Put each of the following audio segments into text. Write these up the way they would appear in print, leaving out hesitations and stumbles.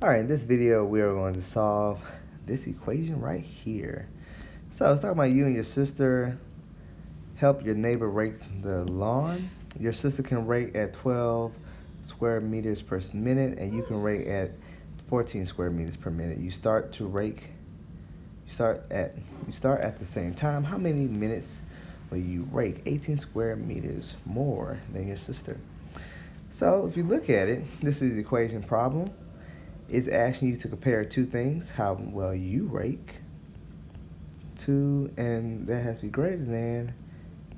Alright, in this video we are going to solve this equation right here. So it's talking about you and your sister help your neighbor rake the lawn. Your sister can rake at 12 square meters per minute and you can rake at 14 square meters per minute. You start at the same time. How many minutes will you rake? 18 square meters more than your sister. So if you look at it, this is the equation problem. It's asking you to compare two things, how well you rake to, and that has to be greater than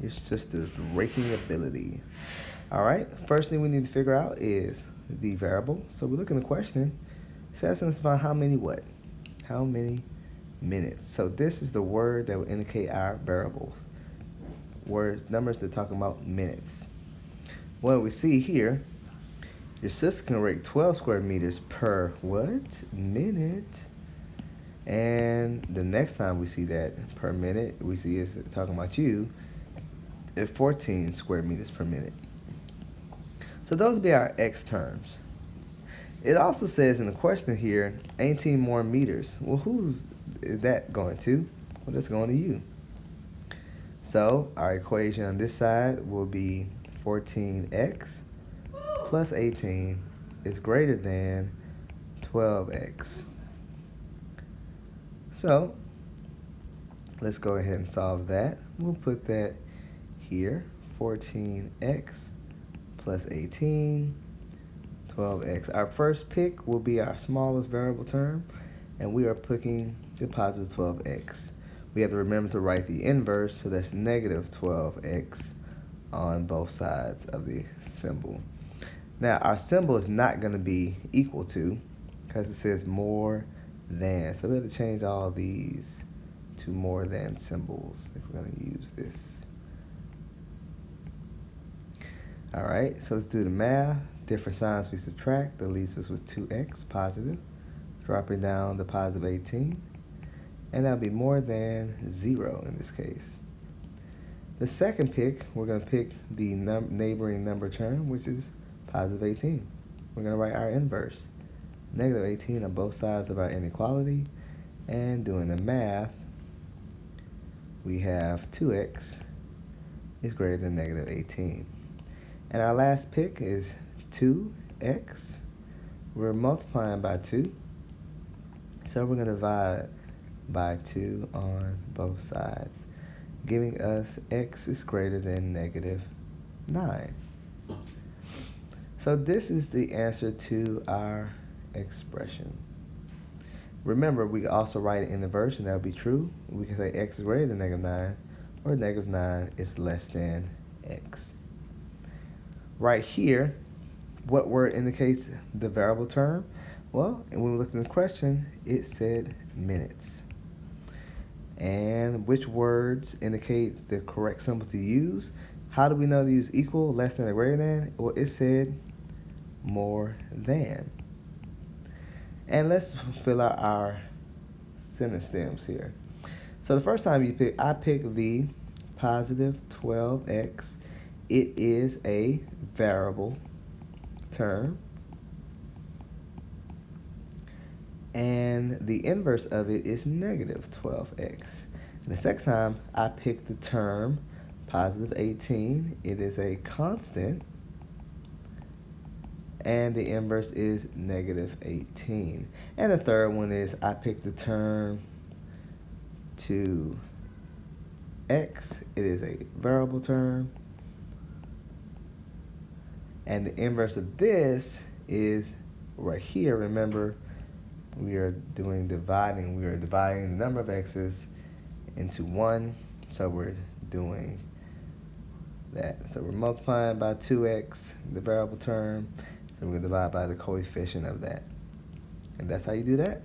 your sister's raking ability. All right, first thing we need to figure out is the variable. So we look in the question, it's asking us to find how many what? How many minutes. So this is the word that will indicate our variables. Words, numbers that talk about minutes. What we see here, your sister can rake 12 square meters per what? Minute. And the next time we see that per minute, we see it's talking about you at 14 square meters per minute. So those would be our x terms. It also says in the question here, 18 more meters. Well, who's that going to? Well, that's going to you. So our equation on this side will be 14x plus 18 is greater than 12x. So let's go ahead and solve that. We'll put that here, 14x plus 18, 12x. Our first pick will be our smallest variable term, and we are picking the positive 12x. We have to remember to write the inverse, so that's negative 12x on both sides of the symbol. Now, our symbol is not going to be equal to, because it says more than. So we have to change all these to more than symbols if we're going to use this. All right, so let's do the math. Different signs we subtract. That leaves us with 2x positive, dropping down to positive 18. And that'll be more than 0 in this case. The second pick, we're going to pick the neighboring number term, which is positive 18. We're going to write our inverse, negative 18 on both sides of our inequality. And doing the math, we have 2x is greater than negative 18. And our last pick is 2x. We're multiplying by 2. So we're going to divide by 2 on both sides, giving us x is greater than negative 9. So this is the answer to our expression. Remember, we can also write it in the verse, and that would be true. We can say x is greater than negative 9, or negative 9 is less than x. Right here, what word indicates the variable term? Well, when we looked in the question, it said minutes. And which words indicate the correct symbol to use? How do we know to use equal, less than, or greater than? Well, it said more than. And let's fill out our sentence stems here. So the first time you pick, I pick the positive 12x. It is a variable term. And the inverse of it is negative 12x. And the second time, I pick the term positive 18. It is a constant. And the inverse is negative 18. And the third one is I pick the term 2x. It is a variable term. And the inverse of this is right here. Remember, we are doing dividing. We are dividing the number of x's into 1. So we're doing that. So we're multiplying by 2x, the variable term. So we're going to divide by the coefficient of that. And that's how you do that.